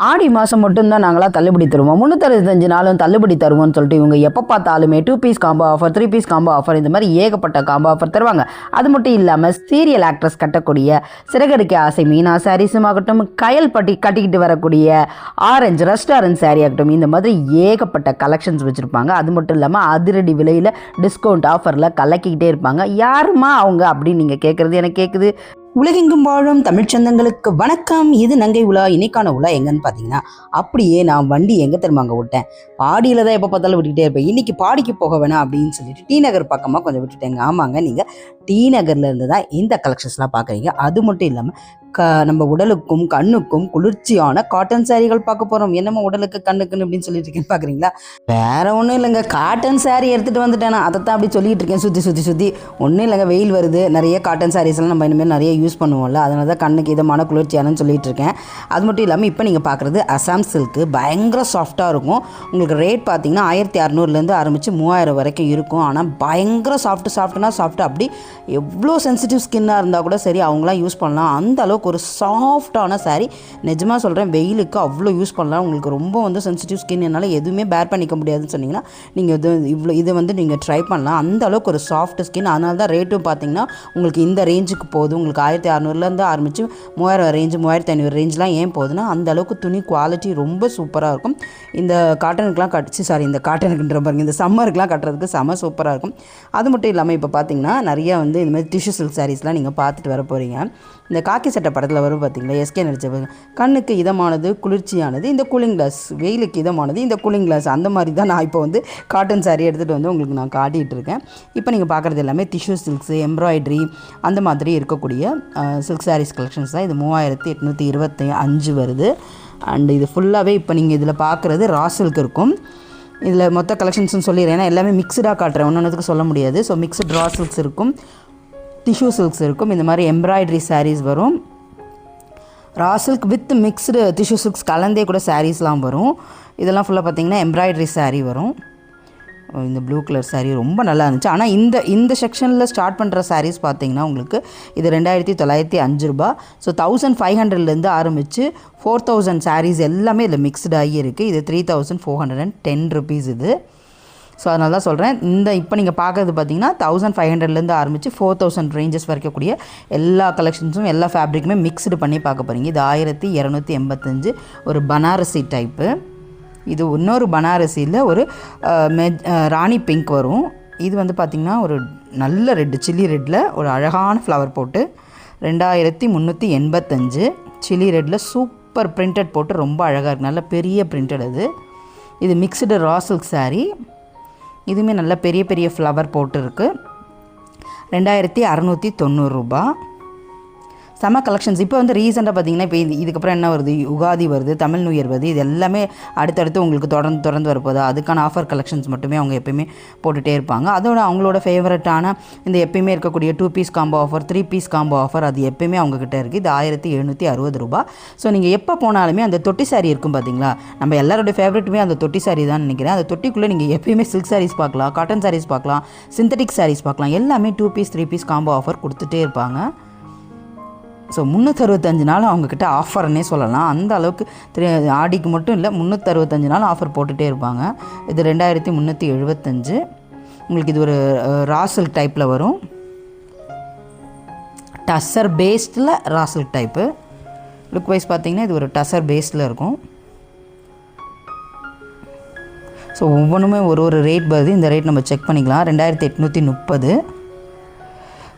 ஆடி மாதம் மட்டும்தான் நாங்களாம் தள்ளுபடி தருவோம், 365 நாளும் தள்ளுபடி தருவோம்னு சொல்லிட்டு இவங்க எப்போ பார்த்தாலுமே 2 piece combo offer, 3 piece combo offer, இந்த மாதிரி ஏகப்பட்ட காம்போ ஆஃபர் தருவாங்க. அது மட்டும் இல்லாமல் சீரியல் ஆக்ட்ரஸ் கட்டக்கூடிய சிறகடிக்க ஆசை மீனா சாரீஸும் ஆகட்டும், கயல் பட்டி கட்டிக்கிட்டு வரக்கூடிய ஆரஞ்சு ரெஸ்டாரண்ட் சாரீ ஆகட்டும், இந்த மாதிரி ஏகப்பட்ட கலெக்ஷன்ஸ் வச்சுருப்பாங்க. அது மட்டும் இல்லாமல் அதிரடி விலையில் டிஸ்கவுண்ட் ஆஃபரில் கலக்கிக்கிட்டே இருப்பாங்க. யாருமா அவங்க அப்படின்னு நீங்கள் கேட்குறது எனக்கு கேட்குது. உலகெங்கும் வாழும் தமிழ்ச்சந்தங்களுக்கு வணக்கம். இது நங்கை உலா. இன்னைக்கான உலா எங்கன்னு பார்த்தீங்கன்னா, அப்படியே நான் வண்டி எங்கே தெரியுமாங்க விட்டேன், பாடியில் தான் எப்போ பார்த்தாலும் விட்டுக்கிட்டே இருப்பேன். இன்றைக்கி பாடிக்கு போக வேணாம் அப்படின்னு சொல்லிட்டு டி நகர் பக்கமாக கொஞ்சம் விட்டுட்டேங்க. ஆமாங்க, நீங்கள் டி நகர்லேருந்து தான் இந்த கலெக்ஷன்ஸ்லாம் பார்க்குறீங்க. அது மட்டும் இல்லாமல் நம்ம உடலுக்கும் கண்ணுக்கும் குளிர்ச்சியான காட்டன் சாரீகள் பார்க்க போகிறோம். என்னமோ உடலுக்கு கண்ணுக்குன்னு அப்படின்னு சொல்லிட்டு இருக்கேன்னு பார்க்குறீங்களா? வேற ஒன்றும் இல்லைங்க, காட்டன் சாரீ எடுத்துகிட்டு வந்துட்டேன். அதை தான் அப்படி சொல்லிட்டு இருக்கேன், சுற்றி ஒன்றும் இல்லைங்க. வெயில் வருது, நிறைய காட்டன் சாரீஸ்லாம் நம்ம இனிமேல் நிறைய யூஸ் பண்ணுவோம்ல, அதனால தான் கண்ணுக்கு இதமான குளிர்ச்சியானு சொல்லிட்டு இருக்கேன். அது மட்டும் இல்லாமல் இப்போ நீங்கள் பார்க்குறது அசாம் சில்க்கு. பயங்கர சாஃப்டாக இருக்கும். உங்களுக்கு ரேட் பார்த்தீங்கன்னா 1600 ஆரம்பித்து 3000 வரைக்கும் இருக்கும். ஆனால் பயங்கர சாஃப்ட்னா சாஃப்ட். அப்படி எவ்வளோ சென்சிட்டிவ் ஸ்கின்னாக இருந்தால் கூட சரி அவங்களாம் யூஸ் பண்ணலாம். அந்த அளவுக்கு ஒரு சாஃப்டான சாரீ. நிஜமாக சொல்கிறேன், வெயிலுக்கு அவ்வளோ யூஸ் பண்ணலாம். உங்களுக்கு ரொம்ப சென்சிட்டிவ் ஸ்கின், என்னால் எதுவுமே பேர் பண்ணிக்க முடியாதுன்னு சொன்னீங்கன்னா நீங்கள் இதை நீங்கள் ட்ரை பண்ணலாம். அந்த அளவுக்கு ஒரு சாஃப்ட் ஸ்கின். அதனால தான் ரேட்டும் பார்த்தீங்கன்னா உங்களுக்கு இந்த ரேஞ்சுக்கு போகுது. உங்களுக்கு 1600 ஆரம்பித்து 3000 ரேஞ்சு, 3500 ரேஞ்செலாம் ஏன் போகுதுன்னா அந்த அளவுக்கு துணி குவாலிட்டி ரொம்ப சூப்பராக இருக்கும். இந்த காட்டனுக்குலாம் இந்த காட்டனுக்குன்ற பாருங்க, இந்த சம்மருக்குலாம் கட்டுறதுக்கு செம சூப்பராக இருக்கும். அது மட்டும் இல்லாமல் இப்போ பார்த்தீங்கன்னா நிறையா இந்த மாதிரி டிஷ்யூ சில்க் சாரீஸ்லாம் நீங்கள் பார்த்துட்டு வர போகிறீங்க. இந்த காக்கி சட்டை படத்தில் வரும் பார்த்தீங்களா, எஸ்கே நடிச்ச கண்ணுக்கு இதமானது குளிர்ச்சியானது இந்த கூலிங் கிளாஸ், வெயிலுக்கு இதமானது இந்த கூலிங் கிளாஸ். அந்த மாதிரி தான் நான் இப்போ காட்டன் சாரீ எடுத்துகிட்டு உங்களுக்கு நான் காட்டிகிட்டு இருக்கேன். இப்போ நீங்கள் பார்க்குறது எல்லாமே டிஷ்யூ சில்க்ஸு, எம்ப்ராய்டரி அந்த மாதிரி இருக்கக்கூடிய சில்க் சாரீஸ் கலெக்ஷன்ஸ் தான். இது 3825 வருது. அண்ட் இது ஃபுல்லாகவே இப்போ நீங்கள் இதில் பார்க்குறது ரா சில்க் இருக்கும். இதில் மொத்த கலெக்ஷன்ஸ்னு சொல்லிடுறேன், ஏன்னா எல்லாமே மிக்சடாக காட்டுறேன், ஒன்றுக்கு சொல்ல முடியாது. ஸோ மிக்சட் ரா சில்க்ஸ் இருக்கும், டிஷ்யூ சில்க்ஸ் இருக்கும், இந்த மாதிரி எம்ப்ராய்டரி சாரீஸ் வரும். Raw silk with mixed tissue silks கலந்தே கூட சாரீஸ்லாம் வரும். இதெல்லாம் ஃபுல்லாக பார்த்திங்கன்னா எம்ப்ராய்டரி சாரீ வரும். இந்த ப்ளூ கலர் சாரீ ரொம்ப நல்லா இருந்துச்சு. ஆனால் இந்த செக்ஷனில் ஸ்டார்ட் பண்ணுற சாரீஸ் பார்த்தீங்கன்னா உங்களுக்கு இது 2905 ரூபாய். ஸோ 1500 ஆரம்பித்து 4000 சாரீஸ் எல்லாமே இதில் மிக்ஸ்டாகி இருக்குது. இது 3410 ருபீஸ் இது. ஸோ அதனால தான் சொல்கிறேன், இப்போ நீங்கள் பார்க்குறது பார்த்தீங்கன்னா 1500 ஆரம்பித்து 4000 ரேஞ்சஸ் வரைக்கும் கூடிய எல்லா கலெக்ஷன்ஸும் எல்லா ஃபேப்ரிக்குமே மிக்ஸ்டு பண்ணி பார்க்க போகிறீங்க. இது 1285 ஒரு பனாரசி டைப்பு. இது இன்னொரு பனாரசியில் ஒரு ராணி பிங்க் வரும். இது பார்த்திங்கன்னா ஒரு நல்ல ரெட்டு, சில்லி ரெட்டில் ஒரு அழகான ஃப்ளவர் போட்டு 2385. சில்லி ரெட்டில் சூப்பர் பிரிண்டட் போட்டு ரொம்ப அழகாக இருக்குது, நல்ல பெரிய பிரிண்டட். இது மிக்ஸ்டு ரா சில்க் சாரீ. இதுவுமே நல்ல பெரிய ஃப்ளவர் போட்டு இருக்குது. 2690 ரூபாய். செம கலெக்ஷன்ஸ். இப்போ ரீசெண்டாக பார்த்தீங்கன்னா இப்போ இதுக்கப்புறம் என்ன வருது, யுகாதி வருது, தமிழ் நியூ இயர் வருது. இது எல்லாமே அடுத்தடுத்து உங்களுக்கு தொடர்ந்து வரப்போகுது. அதுக்கான ஆஃபர் கலெக்ஷன்ஸ் மட்டுமே அவங்க எப்பயுமே போட்டுகிட்டே இருப்பாங்க. அதோட அவங்களோட ஃபேவரட்டான இந்த எப்பயுமே இருக்கக்கூடிய 2 piece combo offer, 3 piece combo offer, அது எப்பயுமே அவங்கக்கிட்ட இருக்குது. இது 1760 ரூபாய். ஸோ நீங்கள் எப்போ போனாலுமே அந்த தொட்டி சாரீ இருக்கும் பார்த்தீங்களா, நம்ம எல்லாரோட ஃபேவரட்டுமே அந்த தொட்டி சாரீ தான் நினைக்கிறேன். அந்த தொட்டிக்குள்ளே நீங்கள் எப்பயுமே சில்க் சாரீஸ் பார்க்கலாம், காட்டன் சாரீஸ் பார்க்கலாம், சிந்தட்டிக் சாரீஸ் பார்க்கலாம். எல்லாமே 2 பீஸ் 3 பீஸ் காம்போ ஆஃபர் கொடுத்துட்டே இருப்பாங்க. ஸோ 365 நாள் அவங்கக்கிட்ட ஆஃபர்னே சொல்லலாம். அந்த அளவுக்கு ஆடிக்கு மட்டும் இல்லை, 365 நாள் ஆஃபர் போட்டுகிட்டே இருப்பாங்க. இது 2375. உங்களுக்கு இது ஒரு ராசல் டைப்பில் வரும், டசர் பேஸ்டில் ராசல் டைப்பு. லுக் வைஸ் பார்த்திங்கன்னா இது ஒரு டசர் பேஸ்டில் இருக்கும். ஸோ ஒவ்வொன்றுமே ஒரு ரேட் வருது. இந்த ரேட் நம்ம செக் பண்ணிக்கலாம். 2830.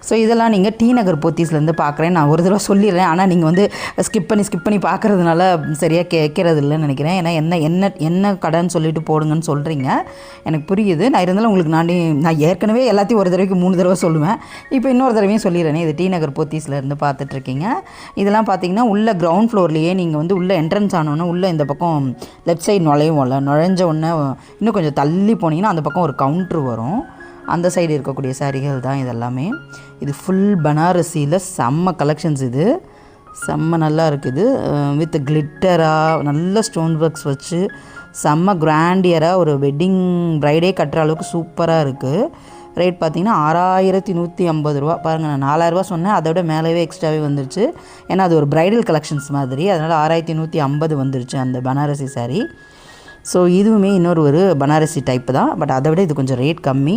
ஸோ இதெல்லாம் நீங்கள் டி நகர் போத்தீஸ்லேருந்து பார்க்குறேன். நான் ஒரு தடவை சொல்லிடுறேன், ஆனால் நீங்கள் ஸ்கிப் பண்ணி பார்க்குறதுனால சரியாக கேட்கறது இல்லைன்னு நினைக்கிறேன். ஏன்னா என்ன கடைன்னு சொல்லிட்டு போடுங்கன்னு சொல்கிறீங்க, எனக்கு புரியுது. நான் இருந்தாலும் உங்களுக்கு நான் ஏற்கனவே எல்லாத்தையும் ஒரு தடவைக்கு 3 தடவை சொல்லுவேன். இப்போ இன்னொரு தடவையும் சொல்லிடுறேன். இது டி நகர் போத்தீஸ்லேருந்து பார்த்துட்ருக்கீங்க. இதெல்லாம் பார்த்தீங்கன்னா உள்ள கிரவுண்ட் ஃப்ளோர்லேயே நீங்கள் உள்ள என்ட்ரன்ஸ் ஆனோன்னே உள்ளே இந்த பக்கம் லெஃப்ட் சைடு நுழைஞ்ச உடனே இன்னும் கொஞ்சம் தள்ளி போனீங்கன்னா அந்த பக்கம் ஒரு கவுண்ட்ரு வரும். அந்த சைடு இருக்கக்கூடிய சாரீகள் தான் இதெல்லாமே. இது ஃபுல் பனாரசியில் செம்ம கலெக்ஷன்ஸ். இது செம்ம நல்லா இருக்குது. வித் கிளிட்டராக நல்ல ஸ்டோன் ஒர்க்ஸ் வச்சு செம்ம கிராண்டியராக ஒரு வெட்டிங் ப்ரைடே கட்டுற அளவுக்கு சூப்பராக இருக்குது. ரேட் பார்த்திங்கன்னா 6150 ரூபா. பாருங்கள், நான் 4000 சொன்னேன், அதை விட மேலேவே எக்ஸ்ட்ராவே வந்துருச்சு. ஏன்னா அது ஒரு ப்ரைடல் கலெக்ஷன்ஸ் மாதிரி, அதனால் 6150 வந்துருச்சு அந்த பனாரசி சாரீ. ஸோ இதுவுமே ஒரு பனாரசி டைப்பு தான், பட் அதை விட இது கொஞ்சம் ரேட் கம்மி.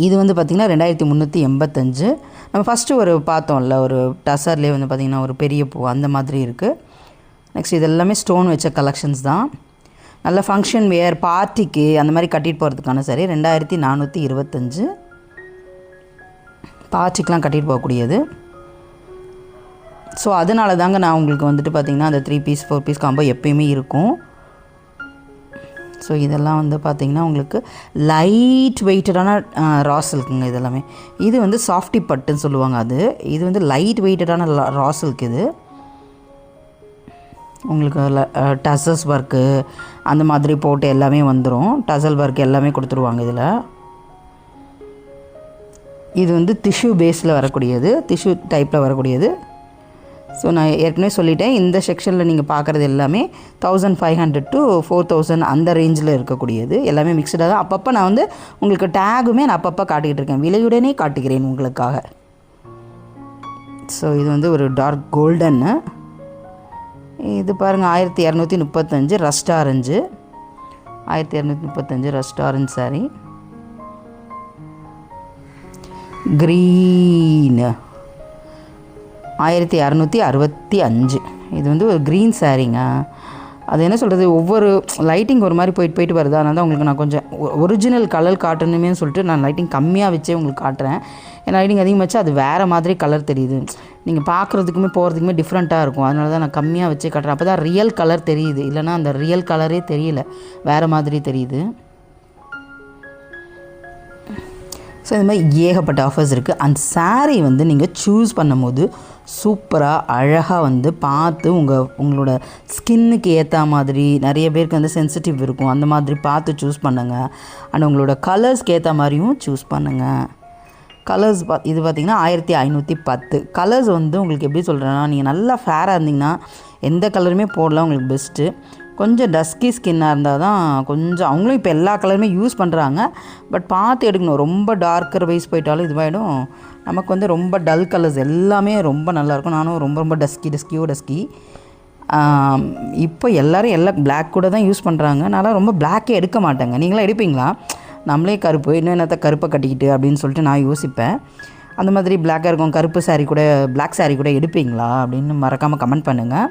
இது வந்து பார்த்திங்கன்னா 2385. நம்ம ஃபஸ்ட்டு ஒரு பார்த்தோம்ல, ஒரு டசர்லேயே வந்து பார்த்திங்கன்னா ஒரு பெரிய பூ அந்த மாதிரி இருக்குது. நெக்ஸ்ட் இது எல்லாமே ஸ்டோன் வச்ச கலெக்ஷன்ஸ் தான். நல்ல ஃபங்க்ஷன் வேர், பார்ட்டிக்கு அந்த மாதிரி கட்டிட்டு போகிறதுக்கான சாரி 2425. பார்ட்டிக்கெலாம் கட்டிட்டு போகக்கூடியது. ஸோ அதனால தாங்க நான் உங்களுக்கு வந்துட்டு பார்த்திங்கன்னா அந்த 3 பீஸ் 4 பீஸ் காம்போ எப்பயுமே இருக்கும். ஸோ இதெல்லாம் வந்து பார்த்திங்கன்னா உங்களுக்கு லைட் வெயிட்டடான ரா சில்க்குங்க இதெல்லாமே. இது வந்து சாஃப்டி பட்டுன்னு சொல்லுவாங்க. இது வந்து லைட் வெயிட்டடான ரா சில்க். இது உங்களுக்கு டசல்ஸ் ஒர்க்கு அந்த மாதிரி போட்டு எல்லாமே வந்துடும். டசல் ஒர்க் எல்லாமே கொடுத்துருவாங்க இதில். இது வந்து டிஷ்யூ பேஸில் வரக்கூடியது, டிஷ்யூ டைப்பில் வரக்கூடியது. ஸோ நான் ஏற்கனவே சொல்லிட்டேன், இந்த செக்ஷனில் நீங்கள் பார்க்குறது எல்லாமே 1500 to 4000 அந்த ரேஞ்சில் இருக்கக்கூடியது. எல்லாமே மிக்சடாக தான். அப்பப்போ நான் வந்து உங்களுக்கு டேகுமே நான் அப்பப்போ காட்டிக்கிட்டு இருக்கேன், விலையுடனே காட்டுகிறேன் உங்களுக்காக. ஸோ இது வந்து ஒரு டார்க் கோல்டன்னு. இது பாருங்கள் 1235 rust orange. 1235 rust orange sorry. Green 1665. இது வந்து ஒரு க்ரீன் சாரீங்க. அது என்ன சொல்கிறது, ஒவ்வொரு லைட்டிங் ஒரு மாதிரி போயிட்டு வருது. அதனால தான் உங்களுக்கு நான் கொஞ்சம் ஒரிஜினல் கலர் காட்டணுமே சொல்லிட்டு நான் லைட்டிங் கம்மியாக வச்சே உங்களுக்கு காட்டுறேன். ஏன்னா லைட்டிங் அதிகமாக வச்சு அது வேறு மாதிரி கலர் தெரியுது, நீங்கள் பார்க்குறதுக்குமே போகிறதுக்குமே டிஃப்ரெண்ட்டாக இருக்கும். அதனால தான் நான் கம்மியாக வச்சே காட்டுறேன். அப்போ தான் ரியல் கலர் தெரியுது, இல்லைனா அந்த ரியல் கலரே தெரியல, வேறு மாதிரி தெரியுது. ஸோ இந்த மாதிரி ஏகப்பட்ட ஆஃபர்ஸ் இருக்குது. அந்த சாரீ வந்து நீங்கள் சூஸ் பண்ணும்போது சூப்பராக அழகாக வந்து பார்த்து உங்களோட ஸ்கின்னுக்கு ஏற்ற மாதிரி, நிறைய பேருக்கு வந்து சென்சிட்டிவ் இருக்கும், அந்த மாதிரி பார்த்து சூஸ் பண்ணுங்கள். அண்ட் உங்களோட கலர்ஸ்க்கு ஏற்ற மாதிரியும் சூஸ் பண்ணுங்கள். கலர்ஸ் இது பார்த்திங்கன்னா 1510. கலர்ஸ் வந்து உங்களுக்கு எப்படி சொல்கிறேன்னா, நீங்கள் நல்லா ஃபேராக இருந்தீங்கன்னா எந்த கலருமே போடலாம், உங்களுக்கு பெஸ்ட்டு. கொஞ்சம் டஸ்கி ஸ்கின்னாக இருந்தால் தான் கொஞ்சம், அவங்களும் இப்போ எல்லா கலருமே யூஸ் பண்ணுறாங்க, பட் பார்த்து எடுக்கணும். ரொம்ப டார்க்கர் வைஸ் போயிட்டாலும் இதுவாகிடும். நமக்கு வந்து ரொம்ப டல் கலர்ஸ் எல்லாமே ரொம்ப நல்லாயிருக்கும். நானும் ரொம்ப டஸ்கி. இப்போ எல்லோரும் பிளாக் கூட தான் யூஸ் பண்ணுறாங்க. நான் ரொம்ப பிளாக்கே எடுக்க மாட்டேங்க. நீங்களாம் எடுப்பீங்களா? நம்மளே கருப்பு, இன்னும் என்னத்த கருப்பை கட்டிக்கிட்டு அப்படின்னு சொல்லிட்டு நான் யோசிப்பேன். அந்த மாதிரி பிளாக்காக இருக்கும் கருப்பு சாரீ கூட, பிளாக் சாரீ கூட எடுப்பீங்களா அப்படின்னு மறக்காமல் கமெண்ட் பண்ணுங்கள்.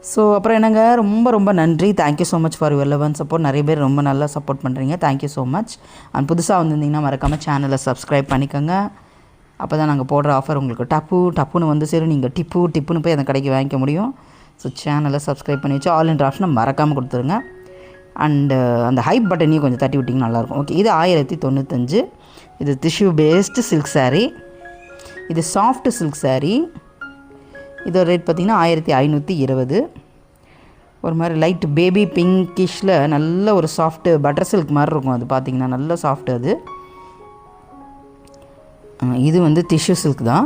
ஸோ அப்புறம் என்னங்க, ரொம்ப நன்றி. Thank you so much for your love and support. நிறைய பேர் ரொம்ப நல்லா சப்போர்ட் பண்ணுறீங்க, தேங்க்யூ ஸோ மச். அண்ட் புதுசாக வந்திருந்தீங்கன்னா மறக்காமல் சேனலை சப்ஸ்கிரைப் பண்ணிக்கோங்க. அப்போ தான் நாங்கள் போடுற ஆஃபர் உங்களுக்கு டப்புன்னு வந்து சரி, நீங்கள் டிப்புன்னு போய் அந்த கடைக்கு வாங்கிக்க முடியும். ஸோ சேனலை சப்ஸ்கிரைப் பண்ணி வச்சு ஆல் என்ற ஆப்ஷனை மறக்காமல் கொடுத்துருங்க. அண்டு அந்த ஹைப் பட்டனையும் கொஞ்சம் தட்டி விட்டிங்கன்னா நல்லாயிருக்கும். ஓகே, இது 1095. இது டிஷ்யூ பேஸ்டு சில்க் சாரீ. இது சாஃப்ட் சில்க் சாரீ. இதோட ரேட் பார்த்திங்கன்னா 1520. ஒரு மாதிரி லைட் பேபி பிங்கிஷில் நல்ல ஒரு சாஃப்ட்டு பட்டர் சில்க் மாதிரி இருக்கும். அது பார்த்திங்கன்னா நல்ல சாஃப்ட். அது இது வந்து டிஷ்யூ சில்க் தான்.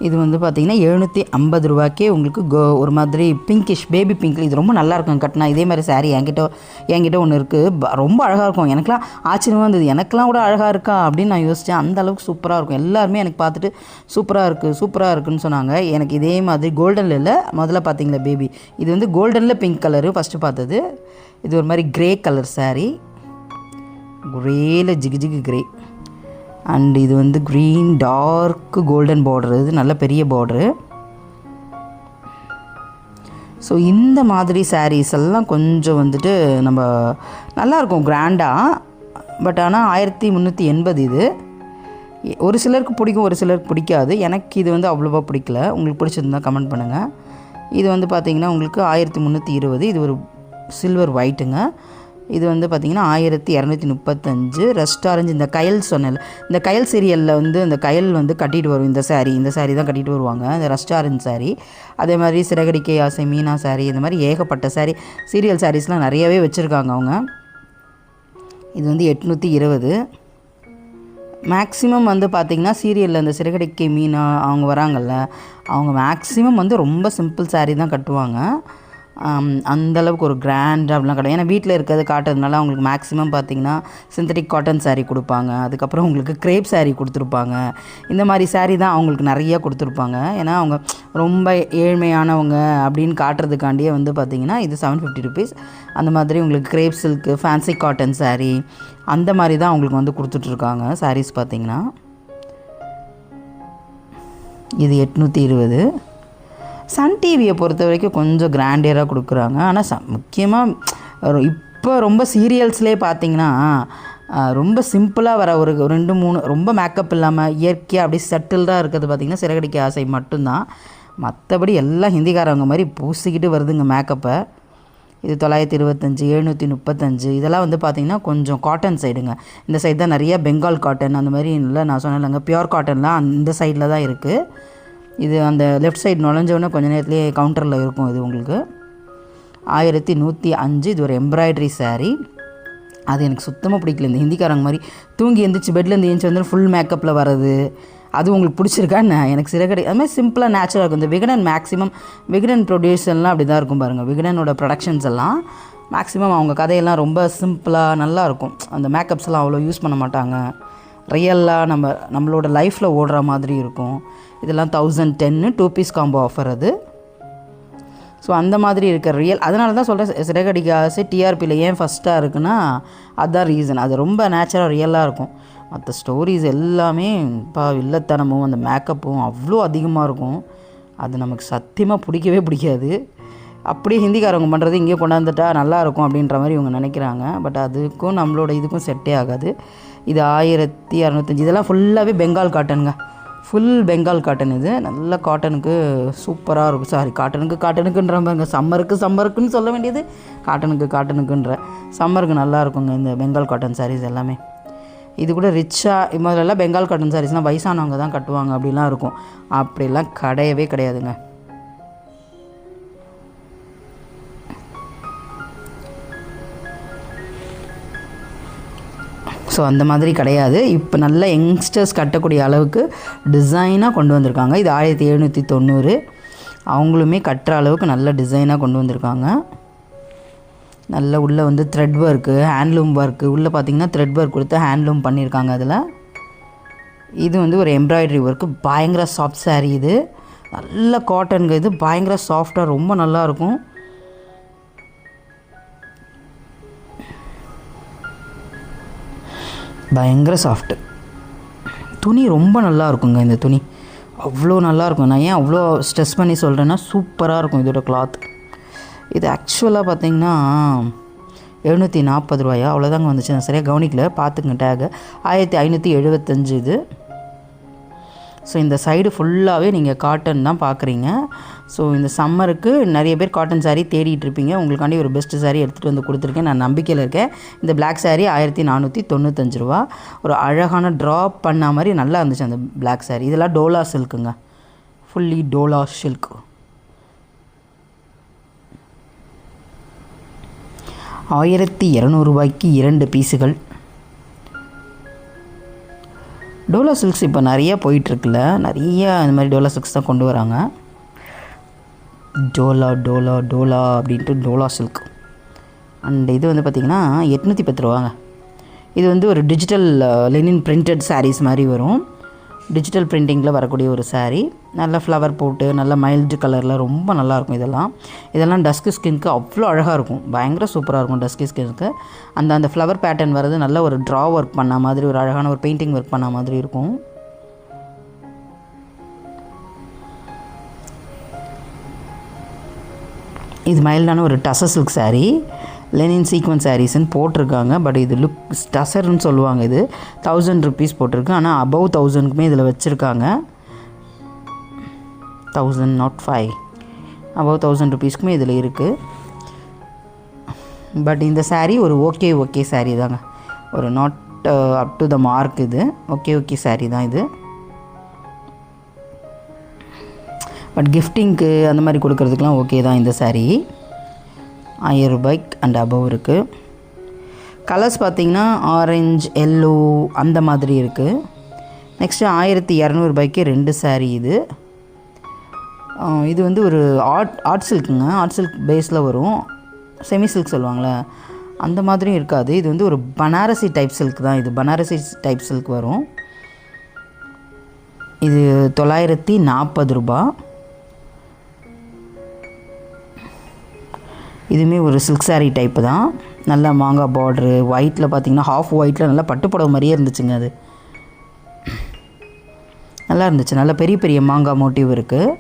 இது வந்து பார்த்திங்கன்னா 750 ரூபாய்க்கே உங்களுக்கு ஒரு மாதிரி பிங்கிஷ் பேபி பிங்க். இது ரொம்ப நல்லாயிருக்கும் கட்டினா. இதே மாதிரி சாரீ என்கிட்ட ஒன்று இருக்குது, ரொம்ப அழகாக இருக்கும். எனக்குலாம் ஆச்சரியமாக இருந்தது, எனக்கெலாம் கூட அழகாக இருக்கா அப்படின்னு நான் யோசித்தேன். அந்த அளவுக்கு சூப்பராக இருக்கும். எல்லாருமே எனக்கு பார்த்துட்டு சூப்பராக இருக்குதுன்னு சொன்னாங்க. எனக்கு இதே மாதிரி கோல்டனில் இல்லை, முதல்ல பார்த்தீங்களா பேபி, இது வந்து கோல்டனில் பிங்க் கலரு ஃபஸ்ட்டு பார்த்தது. இது ஒரு மாதிரி க்ரே கலர் சாரீ, க்ரேயில் ஜிகு க்ரே. அண்ட் இது வந்து க்ரீன் டார்க்கு கோல்டன் பார்டரு. இது நல்ல பெரிய பார்டரு. ஸோ இந்த மாதிரி சாரீஸ் எல்லாம் கொஞ்சம் வந்துட்டு நம்ம நல்லாயிருக்கும் கிராண்டாக. பட் ஆனால் 1380. இது ஒரு சிலருக்கு பிடிக்கும், ஒரு சிலருக்கு பிடிக்காது. எனக்கு இது வந்து அவ்வளோவா பிடிக்கல. உங்களுக்கு பிடிச்சிருந்தா கமெண்ட் பண்ணுங்கள். இது வந்து பார்த்திங்கன்னா உங்களுக்கு 1320. இது ஒரு சில்வர் ஒயிட்டுங்க. இது வந்து பார்த்திங்கன்னா 1235. Rust orange. இந்த கயல் சொன்னேன், இந்த கயல் சீரியலில் வந்து இந்த கயல் வந்து கட்டிட்டு வரும். இந்த சாரீ தான் கட்டிட்டு வருவாங்க, இந்த ரஸ்ட் ஆரஞ்சு சாரீ. அதே மாதிரி சிறகடிக்கை ஆசை, மீனா சாரீ, இந்த மாதிரி ஏகப்பட்ட சாரீ, சீரியல் சாரீஸ்லாம் நிறையவே வச்சுருக்காங்க அவங்க. இது வந்து 820. மேக்ஸிமம் வந்து பார்த்திங்கன்னா சீரியலில் இந்த சிறகடிக்கை மீனா அவங்க வராங்கல்ல, அவங்க மேக்ஸிமம் வந்து ரொம்ப சிம்பிள் சாரீ தான் கட்டுவாங்க. அந்தளவுக்கு ஒரு கிராண்டாக அப்படிலாம் கிடையாது. ஏன்னா வீட்டில் இருக்கிறது காட்டுறதுனால அவங்களுக்கு மேக்ஸிமம் பார்த்திங்கன்னா சிந்தட்டிக் காட்டன் சாரீ கொடுப்பாங்க. அதுக்கப்புறம் உங்களுக்கு க்ரேப் சாரீ கொடுத்துருப்பாங்க. இந்த மாதிரி சாரீ தான் அவங்களுக்கு நிறையா கொடுத்துருப்பாங்க. ஏன்னா அவங்க ரொம்ப ஏழ்மையானவங்க அப்படின்னு காட்டுறதுக்காண்டியே வந்து பார்த்திங்கன்னா இது 750 ருபீஸ். அந்த மாதிரி உங்களுக்கு crepe silk, fancy cotton sari அந்த மாதிரி தான் அவங்களுக்கு வந்து கொடுத்துட்ருக்காங்க சாரீஸ் பார்த்திங்கன்னா. இது 820. சன் டிவியை பொறுத்த வரைக்கும் கொஞ்சம் கிராண்டியராக கொடுக்குறாங்க. ஆனால் முக்கியமாக இப்போ ரொம்ப சீரியல்ஸ்லேயே பார்த்திங்கன்னா ரொம்ப சிம்பிளாக வர ஒரு 2-3 ரொம்ப மேக்கப் இல்லாமல் இயற்கையாக அப்படியே செட்டில்டாக இருக்கிறது பார்த்திங்கன்னா சிறகடிக்க ஆசை மட்டும்தான். மற்றபடி எல்லாம் ஹிந்திக்காரவங்க மாதிரி பூசிக்கிட்டு வருதுங்க மேக்கப்பை. இது 925, 735. இதெல்லாம் வந்து பார்த்திங்கன்னா கொஞ்சம் காட்டன் சைடுங்க. இந்த சைடு தான் நிறைய பெங்கால் காட்டன் அந்த மாதிரி இல்லை, நான் சொன்னேன்லங்க பியூர் காட்டன்லாம் இந்த சைடில் தான் இருக்குது. இது அந்த லெஃப்ட் சைடு நுழைஞ்சோடனே கொஞ்சம் நேரத்துலேயே கவுண்டரில் இருக்கும். இது உங்களுக்கு 1105. இது ஒரு எம்ப்ராய்டரி சாரீ. அது எனக்கு சுத்தமாக பிடிக்கல. இந்த ஹிந்திக்காரங்க மாதிரி தூங்கி எழுந்திரிச்சு பெட்லேருந்து எழுந்திரிச்சு வந்து ஃபுல் மேக்கப்பில் வர்றது அது உங்களுக்கு பிடிச்சிருக்கா என்ன? எனக்கு சிறகடி அது மாதிரி சிம்பிளாக நேச்சுரலாக இருக்கும். இந்த விகடன் மேக்ஸிமம் விகடன் ப்ரொடியூசர்லாம் அப்படி தான் இருக்கும் பாருங்கள். விகடனோட ப்ரொடக்ஷன்ஸ் எல்லாம் மேக்ஸிமம் அவங்க கதையெல்லாம் ரொம்ப சிம்பிளாக நல்லாயிருக்கும். அந்த மேக்கப்ஸ்லாம் அவ்வளோ யூஸ் பண்ண மாட்டாங்க. ரியலாக நம்மளோட லைஃப்பில் ஓடுற மாதிரி இருக்கும். இதெல்லாம் 1010 2 பீஸ் காம்போ ஆஃபர் அது. ஸோ அந்த மாதிரி இருக்க ரியல். அதனால தான் சொல்கிறேன் சிறகடிக்க ஆசை டிஆர்பியில் ஏன் ஃபஸ்ட்டாக இருக்குன்னா அதுதான் ரீசன். அது ரொம்ப நேச்சுரலாக ரியலாக இருக்கும். மற்ற ஸ்டோரிஸ் எல்லாமே வில்லத்தனமும் அந்த மேக்கப்பும் அவ்வளோ அதிகமாக இருக்கும். அது நமக்கு சத்தியமாக பிடிக்கவே பிடிக்காது. அப்படியே ஹிந்திக்காரவங்க பண்ணுறது இங்கே கொண்டாந்துட்டா நல்லாயிருக்கும் அப்படின்ற மாதிரி இவங்க நினைக்கிறாங்க. பட் அதுக்கும் நம்மளோட இதுக்கும் செட்டே ஆகாது. இது 1605. இதெல்லாம் ஃபுல்லாகவே பெங்கால் காட்டனுங்க. Full Bengal cotton. இது நல்ல காட்டனுக்கு சூப்பராக இருக்கும். சாரி காட்டனுக்குன்றவங்க சம்மருக்குன்னு சொல்ல வேண்டியது காட்டனுக்குன்ற சம்மருக்கு நல்லா இருக்குங்க இந்த பெங்கால் காட்டன் சாரீஸ் எல்லாமே. இது கூட ரிச்சாக முதல்ல பெங்கால் காட்டன் சாரீஸ்னால் வயசானவங்க தான் கட்டுவாங்க அப்படிலாம் இருக்கும். அப்படிலாம் கிடையவே கிடையாதுங்க. ஸோ அந்த மாதிரி கிடையாது. இப்போ நல்ல யங்ஸ்டர்ஸ் கட்டக்கூடிய அளவுக்கு டிசைனாக கொண்டு வந்திருக்காங்க. இது 1790. அவங்களுமே கட்டுற அளவுக்கு நல்ல டிசைனாக கொண்டு வந்திருக்காங்க. நல்ல உள்ளே வந்து த்ரெட் ஒர்க்கு, ஹேண்ட்லூம் ஒர்க்கு, உள்ளே பார்த்திங்கன்னா த்ரெட் ஒர்க் கொடுத்து ஹேண்ட்லூம் பண்ணியிருக்காங்க. அதில் இது வந்து ஒரு எம்ப்ராய்டரி ஒர்க்கு. பயங்கர சாஃப்ட் சாரீ. இது நல்ல காட்டனுங்க. இது பயங்கர சாஃப்டாக ரொம்ப நல்லாயிருக்கும். பயங்கர சாஃப்ட்டு துணி. ரொம்ப நல்லா இருக்குங்க இந்த துணி. அவ்வளோ நல்லாயிருக்கும். நான் ஏன் அவ்வளோ ஸ்ட்ரெஸ் பண்ணி சொல்கிறேன்னா சூப்பராக இருக்கும் இதோட கிளாத். இது ஆக்சுவலாக பார்த்திங்கன்னா 740 ரூபாயா அவ்வளோதாங்க வந்துச்சு. நான் சரியாக கவனிக்கல, பார்த்துங்க டேகு. 1575 இது. ஸோ இந்த சைடு ஃபுல்லாகவே நீங்கள் காட்டன் தான் பார்க்குறீங்க. ஸோ இந்த சம்மருக்கு நிறைய பேர் காட்டன் சாரீ தேடிட்டு இருப்பீங்க. உங்களுக்காண்டி ஒரு பெஸ்ட்டு சாரீ எடுத்துகிட்டு வந்து கொடுத்துருக்கேன். நான் நம்பிக்கையில் இருக்கேன். இந்த பிளாக் சாரீ 1495 ரூபா. ஒரு அழகான ட்ராப் பண்ண மாதிரி நல்லா இருந்துச்சு அந்த பிளாக் சாரீ. இதெல்லாம் டோலா சில்க்குங்க. Fully Dola silk. 1200 ரூபாய்க்கு 2 பீஸுகள். டோலா சில்க்ஸ் இப்போ நிறையா போயிட்டுருக்குல்ல, நிறையா இந்த மாதிரி டோலா சில்க்ஸ் தான் கொண்டு வராங்க. டோலா அப்படின்ட்டு டோலா சில்க். அண்ட் இது வந்து பார்த்திங்கன்னா 810 ரூபாங்க. இது வந்து ஒரு டிஜிட்டல் லெனின் பிரிண்டட் சாரீஸ் மாதிரி வரும். டிஜிட்டல் பிரிண்டிங்கில் வரக்கூடிய ஒரு சாரீ. நல்ல ஃப்ளவர் போட்டு நல்ல மைல்டு கலரில் ரொம்ப நல்லாயிருக்கும். இதெல்லாம் டஸ்கி ஸ்கின்க்கு அவ்வளோ அழகாக இருக்கும். பயங்கர சூப்பராக இருக்கும் டஸ்கி ஸ்கின்க்கு. அந்த ஃப்ளவர் பேட்டர்ன் வர்றது நல்ல ஒரு ட்ரா ஒர்க் பண்ண மாதிரி, ஒரு அழகான ஒரு பெயிண்டிங் ஒர்க் பண்ண மாதிரி இருக்கும். இது மைல்டான ஒரு tussar silk saree. Linen sequins சாரீஸ்ன்னு போட்டிருக்காங்க. பட் இது லுக் டசர்ன்னு சொல்லுவாங்க. இது 1000 ருபீஸ் போட்டிருக்கு. ஆனால் அபவ் 1000க்குமே இதில் வச்சுருக்காங்க. 1000 not 5 அபவ் 1000 ருபீஸ்க்குமே இதில் இருக்குது. பட் இந்த சாரீ ஒரு ஓகே சாரீ தாங்க. ஒரு not up to the mark. இது ஓகே சாரீ தான் இது. பட் கிஃப்டிங்க்கு அந்த மாதிரி கொடுக்கறதுக்கெலாம் ஓகே தான் இந்த சாரீ. 1000 ரூபாய்க்கு அண்ட் அபவ் இருக்குது. கலர்ஸ் பார்த்திங்கன்னா ஆரஞ்ச், எல்லோ அந்த மாதிரி இருக்குது. நெக்ஸ்ட்டு 1200 ரூபாய்க்கு 2 சாரீ. இது இது வந்து ஒரு ஆர்ட் சில்க்குங்க. ஆர்ட் சில்க் பேஸில் வரும். செமி சில்க் சொல்லுவாங்களே அந்த மாதிரியும் இருக்காது. இது வந்து ஒரு பனாரசி டைப் சில்க் தான். இது பனாரசி டைப் சில்க் வரும். இது 940 ரூபா. இதுவுமே ஒரு சில்க் சாரீ டைப்பு தான். நல்லா மாங்காய் பார்ட்ரு, ஒயிட்டில் பார்த்திங்கன்னா ஹாஃப் ஒயிட்டில் நல்லா பட்டுப்புடவை மாதிரியே இருந்துச்சுங்க. அது நல்லா இருந்துச்சு. நல்லா பெரிய பெரிய மாங்காய் மோட்டிவ் இருக்குது.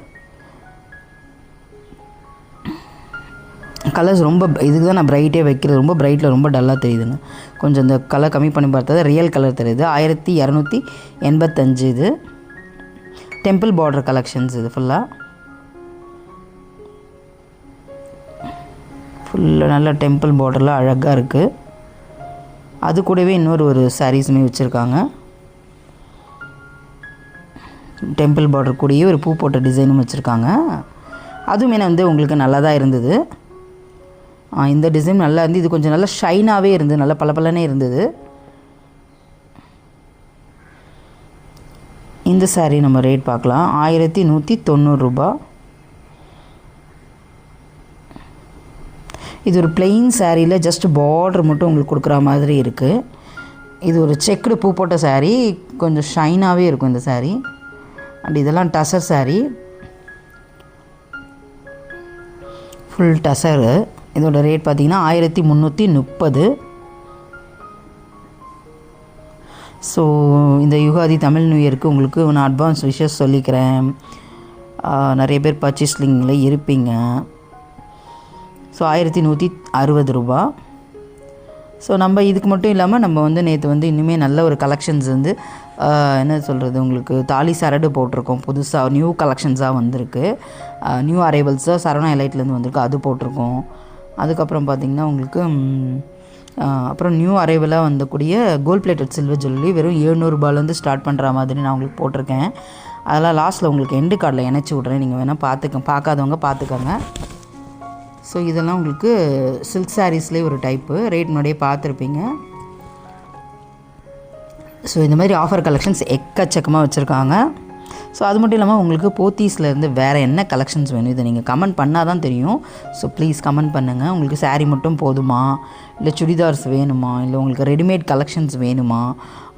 கலர்ஸ் ரொம்ப இதுக்கு தான் நான் ப்ரைட்டே வைக்கிறது. ரொம்ப ப்ரைட்டில் ரொம்ப டல்லாக தெரியுதுங்க. கொஞ்சம் இந்த கலர் கம்மி பண்ணி பார்த்தா ரியல் கலர் தெரியுது. 1285 இது. டெம்பிள் பார்டர் கலெக்ஷன்ஸ் இது ஃபுல்லாக நல்ல டெம்பிள் பார்டரில் அழகாக இருக்குது. அது கூடவே இன்னொரு சாரீஸுமே வச்சுருக்காங்க. டெம்பிள் பார்டர் கூடயே ஒரு பூ போட்ட டிசைனும் வச்சுருக்காங்க. அதுவுமே வந்து உங்களுக்கு நல்லா தான் இருந்தது. இந்த டிசைன் நல்லா இருந்து. இது கொஞ்சம் நல்லா ஷைனாகவே இருந்தது. நல்லா பளபளனே இருந்தது. இந்த சாரீ நம்ம ரேட் பார்க்கலாம். 1190 ரூபா. இது ஒரு பிளெயின் சாரியில் ஜஸ்ட் பார்டர் மட்டும் உங்களுக்கு கொடுக்குற மாதிரி இருக்குது. இது ஒரு செக்குடு பூ போட்ட சாரீ. கொஞ்சம் ஷைனாகவே இருக்கும் இந்த சாரீ. அண்ட் இதெல்லாம் டசர் சாரீ, ஃபுல் டசரு. இதோட ரேட் பார்த்திங்கன்னா 1330. ஸோ இந்த யுகாதி தமிழ் நியூ இயருக்கு உங்களுக்கு நான் அட்வான்ஸ் விஷஸ் சொல்லிக்கிறேன். நிறைய பேர் பர்ச்சேஸ்லிங்கில் இருப்பீங்க. ஸோ 1160 ரூபா. ஸோ நம்ம இதுக்கு மட்டும் இல்லாமல் நம்ம வந்து நேற்று வந்து இன்னுமே நல்ல ஒரு கலெக்ஷன்ஸ் வந்து என்ன சொல்கிறது, உங்களுக்கு தாலி சரடு போட்டிருக்கோம். புதுசாக நியூ கலெக்ஷன்ஸாக வந்திருக்கு. நியூ அரைவல்ஸாக சரவணா எலைட்லேருந்து வந்திருக்கு. அது போட்டிருக்கோம். அதுக்கப்புறம் பார்த்திங்கன்னா உங்களுக்கு அப்புறம் நியூ அரைவலாக வந்தக்கூடிய கோல்ட் பிளேட்டட் சில்வர் ஜுவல்லரி வெறும் 700 ரூபாயிலேருந்து ஸ்டார்ட் பண்ணுற மாதிரி நான் உங்களுக்கு போட்டிருக்கேன். அதெல்லாம் லாஸ்ட்டில் உங்களுக்கு எண்டு கார்டில் இணைச்சி விட்றேன். நீங்கள் வேணால் பார்க்காதவங்க பார்த்துக்கோங்க. ஸோ இதெல்லாம் உங்களுக்கு சில்க் சாரீஸ்லேயே ஒரு டைப்பு. ரேட் முன்னாடியே பார்த்துருப்பீங்க. ஸோ இந்த மாதிரி ஆஃபர் கலெக்ஷன்ஸ் எக்கச்சக்கமாக வச்சுருக்காங்க. ஸோ அது மட்டும் இல்லாமல் உங்களுக்கு போத்தீஸ்லேருந்து வேறு என்ன கலெக்ஷன்ஸ் வேணும் இதை நீங்கள் கமெண்ட் பண்ணால் தான் தெரியும். ஸோ ப்ளீஸ் கமெண்ட் பண்ணுங்கள். உங்களுக்கு சாரீ மட்டும் போதுமா, இல்லை சுடிதார்ஸ் வேணுமா, இல்லை உங்களுக்கு ரெடிமேட் கலெக்ஷன்ஸ் வேணுமா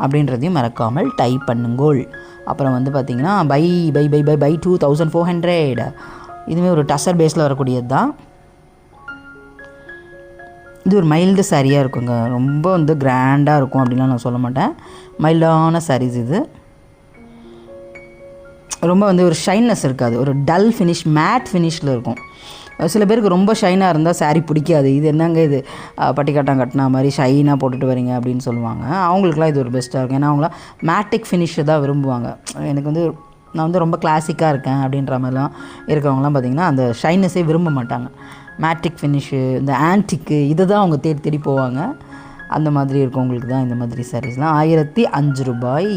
அப்படின்றதையும் மறக்காமல் டைப் பண்ணுங்கோள். அப்புறம் வந்து பார்த்திங்கன்னா பை 2400. இதுவுமே ஒரு டசர் பேஸில் வரக்கூடியது தான். இது ஒரு மைல்டு சாரியாக இருக்குங்க. ரொம்ப வந்து கிராண்டாக இருக்கும் அப்படின்லாம் நான் சொல்ல மாட்டேன். மைல்டான சாரீஸ் இது. ரொம்ப வந்து ஒரு ஷைன்னஸ் இருக்காது. ஒரு டல் ஃபினிஷ், மேட் ஃபினிஷில் இருக்கும். சில பேருக்கு ரொம்ப ஷைனாக இருந்தால் சாரீ பிடிக்காது. இது என்னங்க இது பட்டிக்காட்டம் கட்டினா மாதிரி ஷைனாக போட்டுட்டு வரீங்க அப்படின்னு சொல்லுவாங்க. அவங்களுக்குலாம் இது ஒரு பெஸ்ட்டாக இருக்கும். ஏன்னா அவங்களாம் மேட்டிக் ஃபினிஷை தான் விரும்புவாங்க. எனக்கு வந்து நான் வந்து ரொம்ப கிளாசிக்காக இருக்கேன் அப்படின்ற மாதிரிலாம் இருக்கிறவங்களாம் பார்த்திங்கன்னா அந்த ஷைனஸே விரும்ப மாட்டாங்க. மேட்டிக் ஃபினிஷு, இந்த ஆன்டிக்கு இதை தான் அவங்க தேடி போவாங்க. அந்த மாதிரி இருக்கவங்களுக்கு தான் இந்த மாதிரி சாரீஸ்லாம் 1005 ரூபாய்.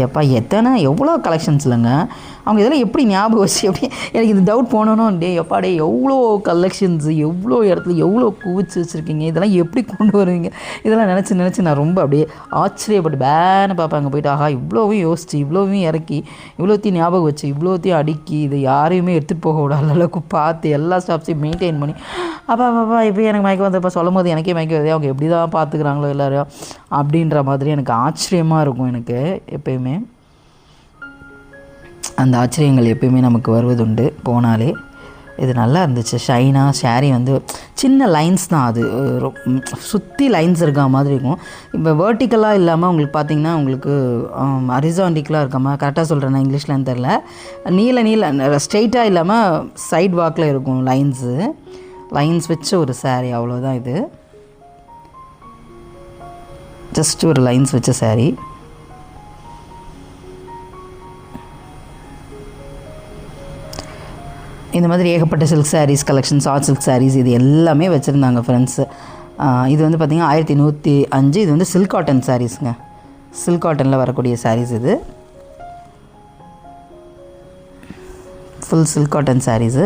எப்பா எவ்வளோ கலெக்ஷன்ஸ் இல்லைங்க. அவங்க இதெல்லாம் எப்படி ஞாபகம் வச்சு எப்படி எனக்கு இந்த டவுட் போனோம். எப்பாடே எவ்வளோ கலெக்ஷன்ஸு, எவ்வளோ இடத்துல எவ்வளோ குவிச்சு வச்சுருக்கீங்க, இதெல்லாம் எப்படி கொண்டு வருவீங்க, இதெல்லாம் நினச்சி நான் ரொம்ப அப்படியே ஆச்சரியப்பட்டு பேன்னு பார்ப்பாங்க. போய்ட்டு ஆஹா இவ்வளோவும் யோசிச்சு, இவ்வளோவும் இறக்கி, இவ்வளோத்தையும் ஞாபகம் வச்சு, இவ்வளோத்தையும் அடுக்கி, இதை யாரையுமே எடுத்துகிட்டு போக விடாத அளவுக்கு பார்த்து எல்லா ஸ்டாப்ஸையும் மெயின்டைன் பண்ணி அப்பா இப்போ எனக்கு மயக்கம் வந்தப்போ சொல்லும் போது எனக்கே மயக்கம் வருது. அவங்க எப்படி தான் பார்த்துக்கிறாங்களோ எல்லோரும் அப்படின்ற மாதிரி எனக்கு ஆச்சரியமாக இருக்கும். எனக்கு எப்பயுமே அந்த ஆச்சரியங்கள் எப்பயுமே நமக்கு வருவதுண்டு போனாலே. இது நல்லா இருந்துச்சு. ஷைனாக சாரீ வந்து சின்ன லைன்ஸ் தான். அது சுற்றி லைன்ஸ் இருக்க மாதிரி இருக்கும். இப்போ வேர்ட்டிக்கலாக இல்லாமல் உங்களுக்கு பார்த்திங்கன்னா உங்களுக்கு ஹரிசான்டிக்கலாக இருக்காமல், கரெக்டாக சொல்கிறேன்னா இங்கிலீஷ்லன்னு தெரில, நீல ஸ்ட்ரெயிட்டாக இல்லாமல் சைட் வாக்கில் இருக்கும் லைன்ஸ் வச்ச ஒரு சாரீ. அவ்வளோதான். இது ஜஸ்ட் ஒரு லைன்ஸ் வச்ச சாரீ. இந்த மாதிரி ஏகப்பட்ட silk saris collections, art silk saris இது எல்லாமே வச்சுருந்தாங்க ஃப்ரெண்ட்ஸு. இது வந்து பார்த்திங்கன்னா 1105. இது வந்து சில்க் காட்டன் சாரீஸுங்க. சில்க் காட்டனில் வரக்கூடிய சாரீஸ். இது ஃபுல் சில்க் காட்டன் சாரீஸு.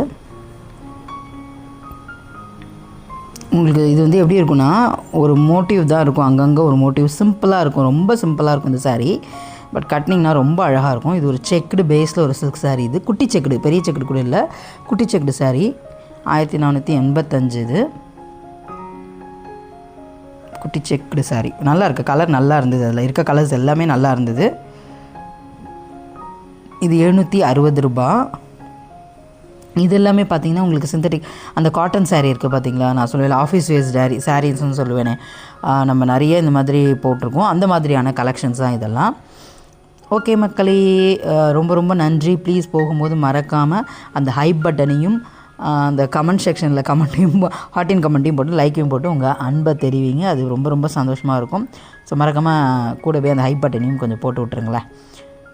உங்களுக்கு இது வந்து எப்படி இருக்குன்னா ஒரு மோட்டிவ் தான் இருக்கும். அங்கங்கே ஒரு மோட்டிவ் சிம்பிளாக இருக்கும். ரொம்ப சிம்பிளாக இருக்கும் இந்த சாரீ. பட் கட்டினிங்னா ரொம்ப அழகாக இருக்கும். இது ஒரு செக்குடு பேஸில் ஒரு சில்க் saree. இது குட்டி செக்குடு, பெரிய செக்குடு கூட இல்லை, குட்டி செக்குடு saree. 1485 இது குட்டி செக்குடு saree. நல்லா இருக்குது, கலர் நல்லா இருந்தது, அதில் இருக்க கலர்ஸ் எல்லாமே நல்லா இருந்தது. இது 760 ரூபா. இது எல்லாமே பார்த்திங்கன்னா உங்களுக்கு சிந்தட்டிக் அந்த காட்டன் saree இருக்குது பார்த்திங்களா, நான் சொல்லுவேன் ஆஃபீஸ் வேஸ் சாரீஸ்ன்னு சொல்லுவேனே, நம்ம நிறைய இந்த மாதிரி போட்டிருக்கோம், அந்த மாதிரியான கலெக்ஷன்ஸ் தான் இதெல்லாம். ஓகே மக்களே, ரொம்ப ரொம்ப நன்றி. ப்ளீஸ் போகும்போது மறக்காமல் அந்த ஹைப் பட்டனையும் அந்த கமெண்ட் செக்ஷனில் கமெண்ட்டையும் ஹார்ட்டின் கமெண்ட்டையும் போட்டு லைக்கையும் போட்டு உங்கள் அன்பை தெரிவிங்க. அது ரொம்ப ரொம்ப சந்தோஷமாக இருக்கும். ஸோ மறக்காமல் கூடவே அந்த ஹைப் பட்டனையும் கொஞ்சம் போட்டு விட்ருங்களேன்.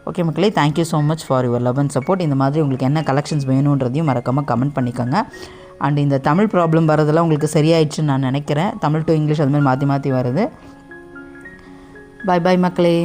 ஓகே மக்களே, thank you so much for your love and support. இந்த மாதிரி உங்களுக்கு என்ன கலெக்ஷன்ஸ் வேணுன்றதையும் மறக்காமல் கமெண்ட் பண்ணிக்கோங்க. அண்ட் இந்த தமிழ் ப்ராப்ளம் வரதெல்லாம் உங்களுக்கு சரியாயிடுச்சுன்னு நான் நினைக்கிறேன். தமிழ் டு இங்கிலீஷ் அது மாதிரி மாற்றி மாற்றி வருது. பாய் பாய் மக்களே.